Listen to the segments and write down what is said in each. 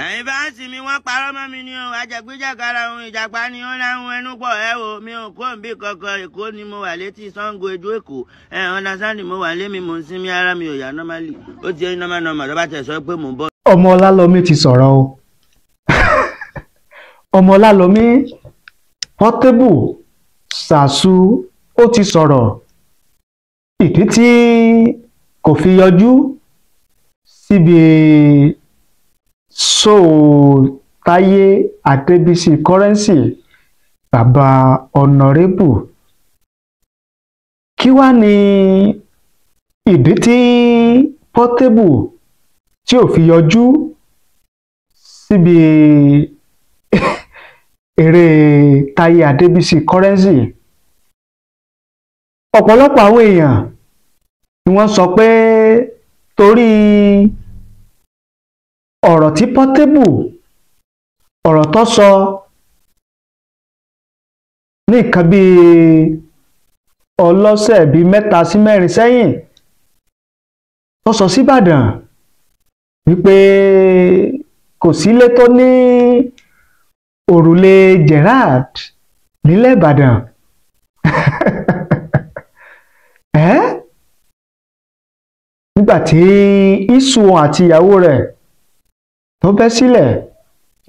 ẹ̀yin fáǹsì mi wọ́n parọ́ mọ́ mi ni o ajẹ̀gbéjàgara ohun ìjàpá ni ó láwọn ẹnu pọ̀ ẹ o mi ò kó nbí kankan Èkó ni mo wà létí Ṣàngó Ejò Èkó understand mo wà lé mi mò ń sinmi ara mi ò yá normally ó ti ẹyin normal tó bá tẹ̀ sọ pé mò ń bọ̀. ọmọ Ọlálọmí ti sọ̀rọ̀ o ọmọ Ọlálọmí Portable Ṣàṣù ó ti sọ̀rọ̀ ìdí tí kò fi yọjú síbi Táyé Adébísí Currency bàbá ọ̀nàrẹ́bù kí wá ní ìdí tí Portable tí ò fi yọjú síbi eré Táyé Adébísí Currency. Ọ̀pọ̀lọpọ̀ àwọn èèyàn ni wọ́n sọ pé torí ọ̀rọ̀ tí Portable ọ̀rọ̀ tó sọ ní nǹkan bíi ọlọ́sẹ̀ bíi 3 sí 4 sẹ́yìn tó sọ síbàdàn wípé kò sílé tó ní òrùlé Gerrard nílẹ̀ Ìbàdàn nígbà tí isu àti ìyàwó rẹ̀ tó bẹ́ sílẹ̀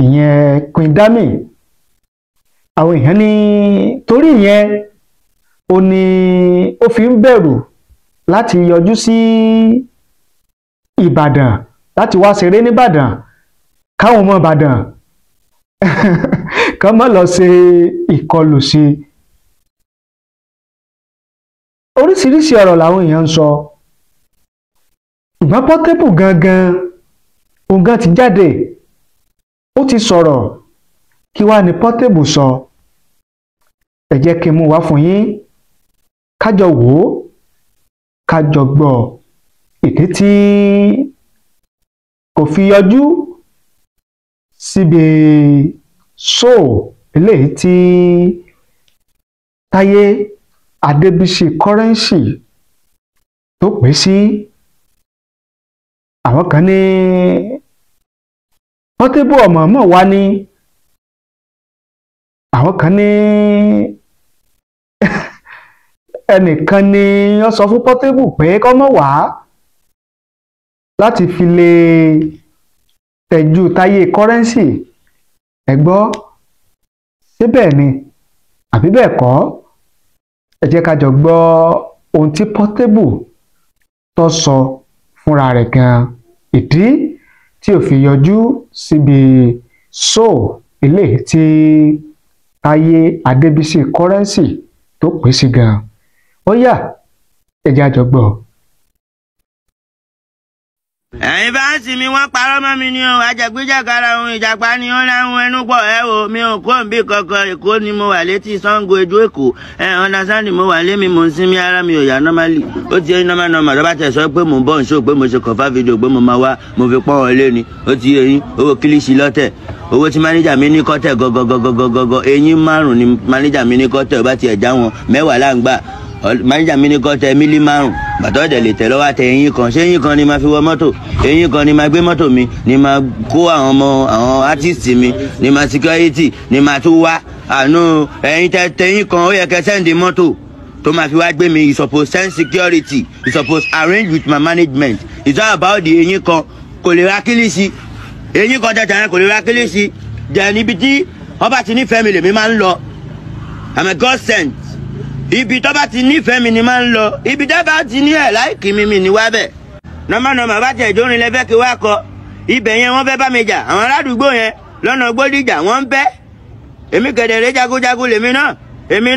ìyẹn Queen Dami àwọn èèyàn ní torí ìyẹn ó ní ó fi ń bẹ̀rù láti yọjú sí Ìbàdàn láti wá ṣeré nìbàdàn káwọn ọmọ Ìbàdàn kàn má lọ ṣe ìkọlù sí oríṣiríṣi ọ̀rọ̀ làwọn èèyàn ń sọ ṣùgbọ́n Portable gangan òun gan ti jáde ó ti sọ̀rọ̀ kí wá ní Portable sọ ẹ jẹ́ kí n mú wá fún yín kájọ wò ó kájọ gbọ́ ìdí tí kò fi yọjú síbi eléyìí tí Táyé Adébísí Currency tó pè sí àwọn kan ní Portable ọmọọmọ wá ní àwọn kan ní ẹnìkan ni wọ́n sọ fún Portable pé kó má wá láti fi lè tẹ̀jú Táyé Currency ẹ gbọ́ síbẹ̀ ni àbí bẹ́ẹ̀ kọ́ ẹ jẹ́ ká jọ gbọ́ ohun tí Portable tó sọ fúnra rẹ̀ gan ìdí tí ò fi yọjú síbi eléyìí tí Táyé Adébísí Currency tó pè sí gan ó yá ẹ jẹ́ á jọ gbọ́. ẹ̀yin fáǹsì mi wọ́n parọ́ mọ́ mi ni o ajẹ̀gbéjàgara ohun ìjàpá ni ó láwọn ẹnu pọ̀ ẹ o mi ò kó nbí kankan Èkó ni mo wà létí Ṣàngó Ejò Èkó understand mo wà lé mi mò ń sinmi ara mi ò yá normally ó ti ẹyin normal tó bá tẹ̀ sọ pé mò ń bọ̀ ń ṣó pé mo ṣe kọ̀fà fídíò pé mo máa wá mo fi pọ́n wọn lé ni ó ti ẹyin owó kílíṣì lọ́tẹ̀ owó tí mánéjà mi ní kọ́tẹ̀ gọ́gọ́gọ́gọ́gọ́ eyín 5 ni mánéjà mi ní kọ́tẹ̀ ó bá tiẹ̀ já wọn 10 là ń gbà mánéjà mi ní kọ́tẹ̀ mílí 5 bàtọ́ ọ̀dẹ̀ lè tẹ̀ lọ́wọ́ àtẹ eyín kan ṣé eyín kan ni máa fi wọ mọ́tò eyín kan ni máa gbé mọ́tò mi ni máa kó àwọn artist mi ni máa security ni máa tún wá àánú ẹ̀yin tẹ̀yìn kan ó yẹ kẹ́ sẹ́ndì mọ́tò tó máa fi wá gbé mi you suppose send security you suppose arrange with my management it's all about the eyín kan kò lè ra kílíṣì eyín kan tẹ̀tẹ̀ yẹn kò lè ra kílíṣì jẹ́ níbi tí wọ́n bá ti nífẹ̀ẹ́ mi lèmi máa ń lọ I'm a God sent ibi tó bá ti nífẹ̀ẹ́ mi ni máa ń lọ ibi tó bá ti ní ẹ̀ láìkí mi ní wá bẹ̀ normal bá tẹ̀ ìjórin lẹ́fẹ́ kí wá kọ ibẹ̀ yẹn wọ́n fẹ́ bá mi jà àwọn aládùúgbò yẹn lọ́nà Gbódìjà wọ́n ń bẹ́ èmi kẹ̀dẹ̀rẹ́ jagunjagun lèmi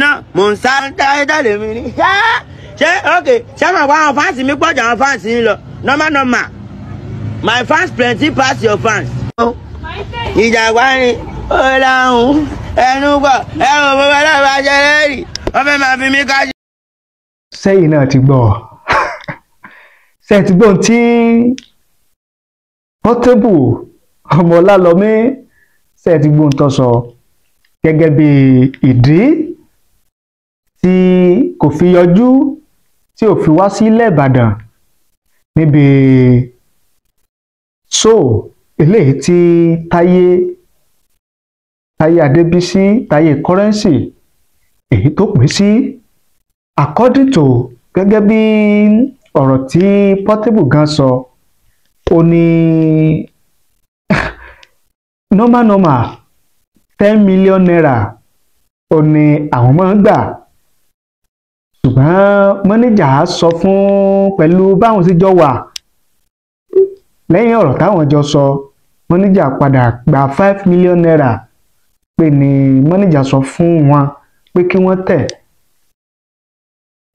náà mò ń sá dáadáa lèmi ní ṣé ok ṣé mọ̀ wá àwọn fáǹsì mi pọ̀jù àwọn fáǹsì yín lọ normal my fans plenty pass your fans. ìjàgbá ni ó láhùn ẹnu pọ̀ ẹ ò bọ́ bọ́lá bá jẹ lẹ́rì wọ́n fẹ́ máa fi mí kájú. sẹ́yìn náà ti gbọ́ sẹ́yìn ti gbọ́ tí Portable ọmọ Ọlálọmí sẹ́yìn ti gbọ́ tó sọ gẹ́gẹ́ bí ìdí tí kò fi yọjú tí ò fi wá sí ilẹ̀ Ìbàdàn níbi eléyìí tí Táyé Adébísí Táyé Currency èyí tó pín sí according to gẹ́gẹ́ bí ọ̀rọ̀ tí Portable gan sọ ó ní normal 10 million naira ó ní àwọn máa ń gbà ṣùgbọ́n mọ́níjà sọ fún pẹ̀lú báwọn sì jọ wà lẹ́yìn ọ̀rọ̀ táwọn jọ sọ mọ́níjà padà gba 5 million naira pé ní mọ́níjà sọ fún wọn pé kí wọ́n tẹ̀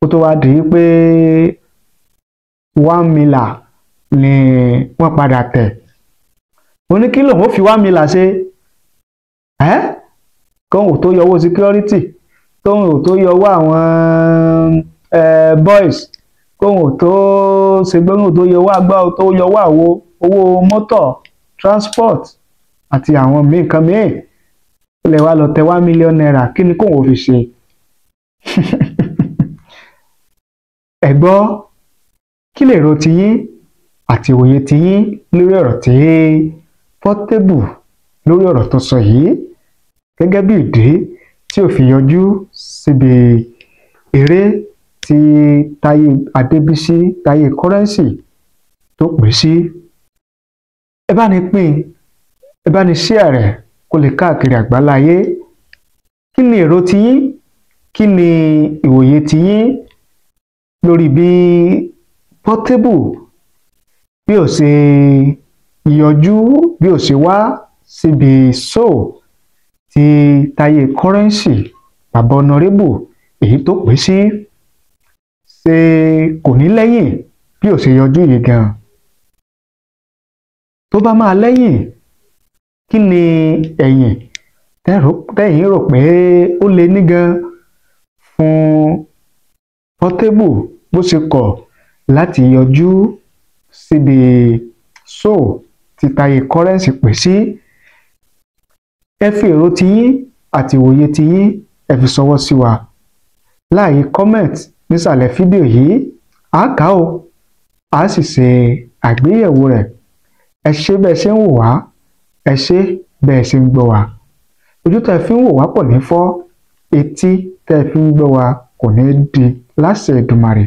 ó tó wá di pé 1 million ni wọ́n padà tẹ̀ ó ní kí lòun ó fi 1 million ṣe kóhùn tó yọwọ́ security kóhùn tó yọwọ́ àwọn boys kóhùn tó ṣègbóhùn tó yọwọ́ àgbà tó yọwọ́ àwo owó mọ́tò transport àti àwọn nǹkan míì ó lè wá lọ tẹ 1 million naira kí ni kóhùn ó fi ṣe ẹ gbọ́ kí lè ro tiyín àti òye tiyín lórí ọ̀rọ̀ tí Portable lórí ọ̀rọ̀ tó sọ yìí gẹ́gẹ́ bí ìdí tí ò fi yọjú síbi eré tí Táyé Adébísí Táyé Currency tó pín sí ẹ bá ní pín ẹ bá ní share rẹ̀ kó lè káàkiri àgbáláyé kí ni èrò tiyín kí ni ìwòye tiyín lórí bí Portable bí ó ṣe yọjú bí ó ṣe wá síbi show tí Táyé Currency bàbá Honorable èyí tó pín sí ṣe kò ní lẹ́yìn bí ó ṣe yọjú yìí gan tó bá máa lẹ́yìn kí ni ẹ̀yìn tẹ́yìn rò pé ó lè ní gan fún Portable bó ṣe kọ̀ láti yọjú síbi show tí Táyé Currency pín sí ẹ fi èrò tiyín àti ìwòye tiyín ẹ fi ṣọwọ́ sí wa láàyè comment nísàlẹ̀ fídíò yìí á kà ó á sì ṣe àgbéyẹ̀wò rẹ̀ ẹ ṣé bẹ́ẹ̀ ṣe ń wò wá ẹ ṣé bẹ́ẹ̀ ṣe ń gbọ́ wá ojú tẹ́ fi ń wò wá pọ̀ ní fọ́ etí tẹ́ fi ń gbọ́ wá kò ní di láṣẹ Èdùmàrè.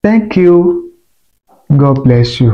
Thank you. God bless you.